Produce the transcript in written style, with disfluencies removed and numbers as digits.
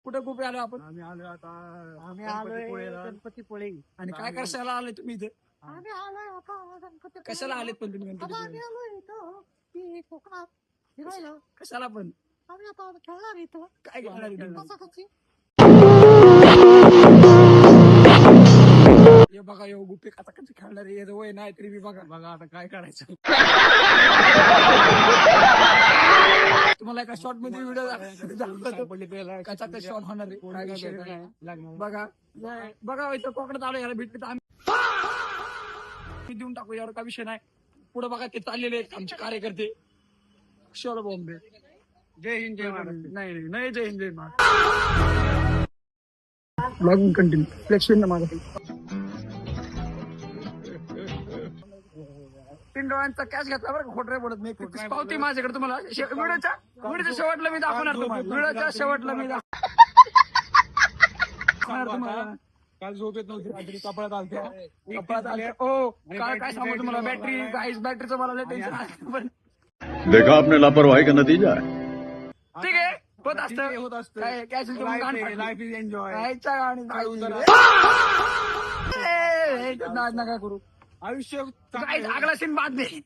कुठे कुठे आलो आपण? आम्ही आलोय आता आम्ही आलोय गणपतीपुळेला. गणपतीपुळे. आणि काय कशाला आले तुम्ही इथे? आम्ही आलोय आता गणपतीपुळे. कशाला आलेत पण तुम्ही आता आम्ही गणपतीपुळे? आलोय इथं की कोकणात फिरायला. कशाला पण? आम्ही आता खेळणार इथं काय करणार आहे तुम्ही? कसं कशी. हे बघा यो गुप्पे आता कसे खेळणार आहे, वय नाही तरी बी बघा. बघा आता काय करायचं. तुम्हाला एका शॉर्ट मध्ये व्हिडिओ कसा ते शॉर्ट होणार आहे, काय विषय नाही. बघा बघा इथं कोकणात आलो, याला भेटले तर आम्ही देऊन टाकू, यावर काय विषय नाही. पुढे बघा ते चाललेले आहेत आमचे कार्यकर्ते. शोर बॉम्बे. जय हिंद जय महाराष्ट्र. नाही नाही नाही, जय हिंद जय महाराष्ट्र. लागून कंटिन्यू फ्लेक्शन ना माझं. तीन डोळ्यांचा कॅश घेतला बरं, खोटरे बोलत नाही. पावती माझ्याकडे तुम्हाला व्हिडिओच्या शेवटला मी दाखवणार तुम्हाला. व्हिडिओच्या शेवटला मी दाखवणार तुम्हाला. काल झोप येत नव्हती, रात्री कपड्यात आलत्या. कपाळात आले. ओ काय सांगू तुम्हाला, बॅटरी गाईस बॅटरीचं मला लय टेन्शन आहे. पण देखा आपने लापरवाही का नतीजा है। ठीक आहे, होत ठीक आहे, होत असतं. असतं. काय कॅश लाईफ इज एन्जॉय. नका करू. आयुष्य काय अगला सीन बाद नाही.